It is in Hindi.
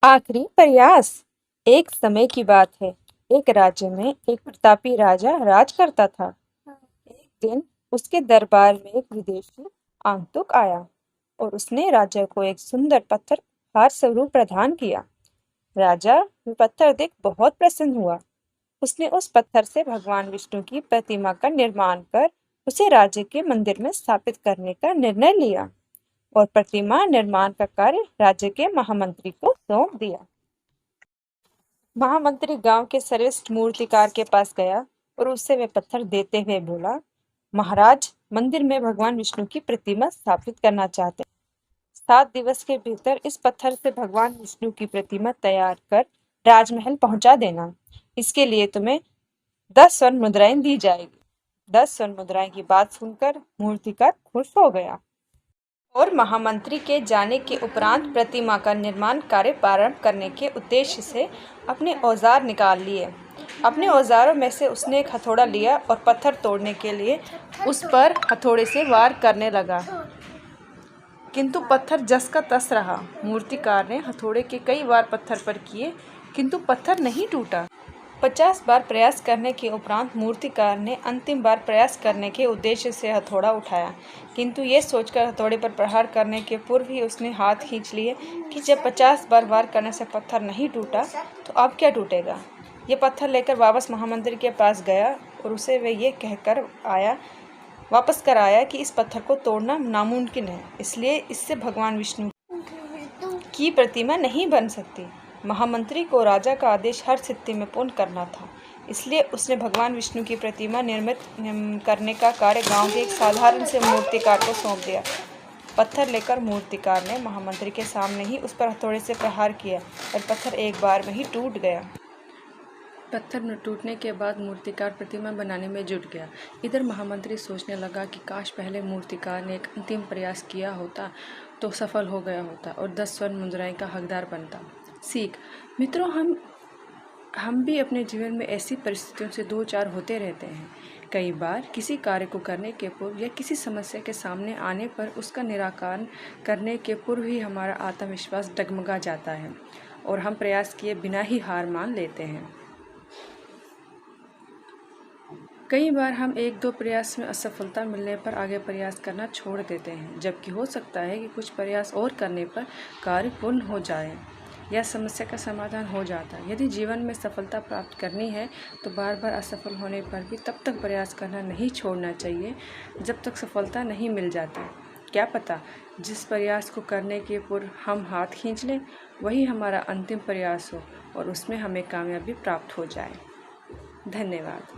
आखिरी प्रयास। एक समय की बात है। एक राज्य में एक प्रतापी राजा राज करता था। एक दिन उसके दरबार में एक विदेशी आगंतुक आया और उसने राजा को एक सुंदर पत्थर उपहार स्वरूप प्रदान किया। राजा वो पत्थर देख बहुत प्रसन्न हुआ। उसने उस पत्थर से भगवान विष्णु की प्रतिमा का निर्माण कर उसे राज्य के मंदिर में स्थापित करने का निर्णय लिया और प्रतिमा निर्माण का कार्य राज्य के महामंत्री को सौंप दिया। महामंत्री गांव के श्रेष्ठ मूर्तिकार के पास गया और उससे वे पत्थर देते हुए बोला, महाराज, मंदिर में भगवान विष्णु की प्रतिमा स्थापित करना चाहते हैं। 7 दिवस के भीतर इस पत्थर से भगवान विष्णु की प्रतिमा तैयार कर राजमहल पहुंचा देना। इसके लिए तुम्हें 10 स्वर्ण मुद्राएं दी जाएगी। 10 स्वर्ण मुद्राएं की बात सुनकर मूर्तिकार खुश हो गया और महामंत्री के जाने के उपरांत प्रतिमा का निर्माण कार्य प्रारंभ करने के उद्देश्य से अपने औजार निकाल लिए। अपने औजारों में से उसने एक हथौड़ा लिया और पत्थर तोड़ने के लिए उस पर हथौड़े से वार करने लगा, किंतु पत्थर जस का तस रहा। मूर्तिकार ने हथौड़े के कई वार पत्थर पर किए, किंतु पत्थर नहीं टूटा। 50 बार प्रयास करने के उपरांत मूर्तिकार ने अंतिम बार प्रयास करने के उद्देश्य से हथौड़ा उठाया, किंतु ये सोचकर हथौड़े पर प्रहार करने के पूर्व ही उसने हाथ खींच लिए कि जब 50 बार वार करने से पत्थर नहीं टूटा तो अब क्या टूटेगा। ये पत्थर लेकर वापस महामंत्री के पास गया और उसे वे ये कहकर वापस कर आया कि इस पत्थर को तोड़ना नामुमकिन है, इसलिए इससे भगवान विष्णु की प्रतिमा नहीं बन सकती। महामंत्री को राजा का आदेश हर स्थिति में पूर्ण करना था, इसलिए उसने भगवान विष्णु की प्रतिमा निर्मित करने का कार्य गांव के एक साधारण से मूर्तिकार को सौंप दिया। पत्थर लेकर मूर्तिकार ने महामंत्री के सामने ही उस पर हथौड़े से प्रहार किया और पत्थर एक बार में ही टूट गया। पत्थर न टूटने के बाद मूर्तिकार प्रतिमा बनाने में जुट गया। इधर महामंत्री सोचने लगा कि काश पहले मूर्तिकार ने एक अंतिम प्रयास किया होता तो सफल हो गया होता और 10 स्वर्ण मुद्राएं का हकदार बनता। सीख। मित्रों, हम भी अपने जीवन में ऐसी परिस्थितियों से दो चार होते रहते हैं। कई बार किसी कार्य को करने के पूर्व या किसी समस्या के सामने आने पर उसका निराकरण करने के पूर्व ही हमारा आत्मविश्वास डगमगा जाता है और हम प्रयास किए बिना ही हार मान लेते हैं। कई बार हम 1-2 प्रयास में असफलता मिलने पर आगे प्रयास करना छोड़ देते हैं, जबकि हो सकता है कि कुछ प्रयास और करने पर कार्य पूर्ण हो जाए या समस्या का समाधान हो जाता है। यदि जीवन में सफलता प्राप्त करनी है तो बार बार असफल होने पर भी तब तक प्रयास करना नहीं छोड़ना चाहिए जब तक सफलता नहीं मिल जाती। क्या पता जिस प्रयास को करने के पूर्व हम हाथ खींच लें वही हमारा अंतिम प्रयास हो और उसमें हमें कामयाबी प्राप्त हो जाए। धन्यवाद।